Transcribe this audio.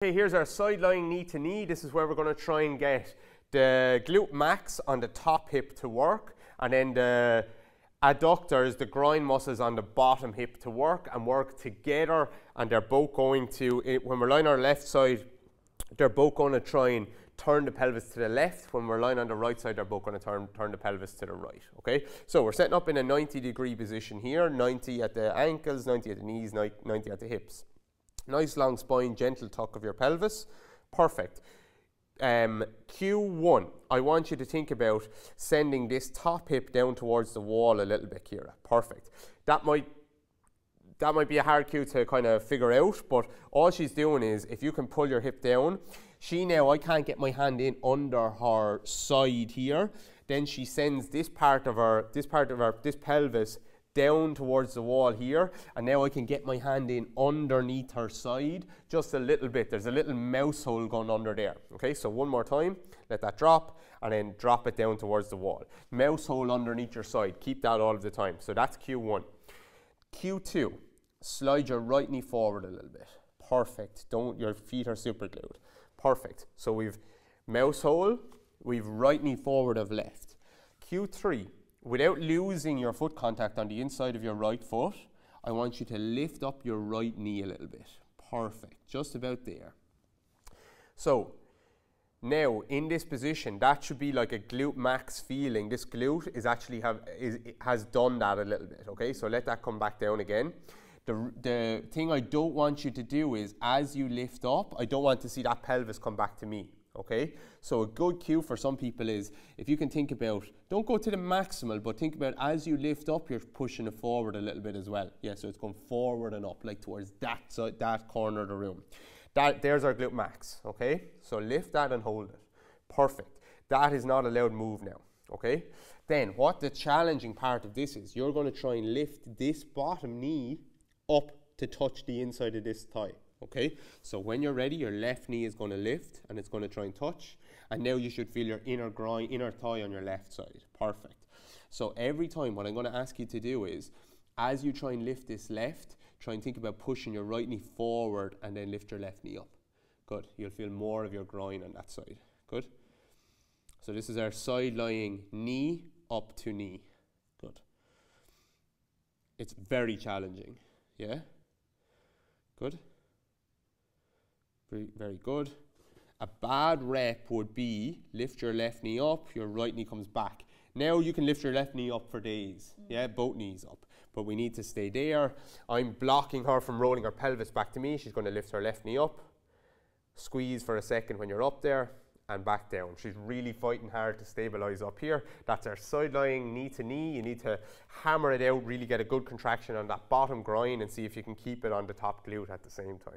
Okay, here's our side lying knee to knee. This is where we're going to try and get the glute max on the top hip to work, and then the adductors, the groin muscles on the bottom hip to work together, and they're both going to, when we're lying on our left side, they're both going to try and turn the pelvis to the left. When we're lying on the right side, they're both going to turn the pelvis to the right, okay? So we're setting up in a 90-degree position here, 90 at the ankles, 90 at the knees, 90 at the hips. Nice long spine, gentle tuck of your pelvis. Perfect. Q1, I want you to think about sending this top hip down towards the wall a little bit, Kira. Perfect. That might be a hard cue to kind of figure out, but all she's doing is, if you can pull your hip down, I can't get my hand in under her side here. Then she sends this pelvis down towards the wall here, and now I can get my hand in underneath her side just a little bit. There's a little mouse hole going under there. Okay, so one more time, let that drop, and then drop it down towards the wall. Mouse hole underneath your side, keep that all of the time. So that's Q1. Q2, slide your right knee forward a little bit. Perfect. Your feet are super glued. Perfect. So we've mouse hole, we've right knee forward of left. Q3, without losing your foot contact on the inside of your right foot, I want you to lift up your right knee a little bit. Perfect, just about there. So now in this position, that should be like a glute max feeling. This glute is actually has done that a little bit, okay? So let that come back down again. The thing I don't want you to do is, as you lift up, I don't want to see that pelvis come back to me. Okay, so a good cue for some people is, if you can think about, don't go to the maximal, but think about as you lift up, you're pushing it forward a little bit as well. Yeah, so it's going forward and up, like towards that side, that corner of the room. There's our glute max, okay? So lift that and hold it. Perfect. That is not a loud move now, okay? Then what the challenging part of this is, you're going to try and lift this bottom knee up to touch the inside of this thigh. Okay, so when you're ready, your left knee is going to lift and it's going to try and touch. And now you should feel your inner thigh on your left side. Perfect. So every time, what I'm going to ask you to do is, as you try and lift this left, try and think about pushing your right knee forward and then lift your left knee up. Good. You'll feel more of your groin on that side. Good. So this is our side lying knee up to knee. Good. It's very challenging. Yeah? Good. Very good. A bad rep would be, lift your left knee up, your right knee comes back. Now you can lift your left knee up for days. Yeah, both knees up. But we need to stay there. I'm blocking her from rolling her pelvis back to me. She's going to lift her left knee up. Squeeze for a second when you're up there, and back down. She's really fighting hard to stabilize up here. That's our side lying knee to knee. You need to hammer it out, really get a good contraction on that bottom groin and see if you can keep it on the top glute at the same time.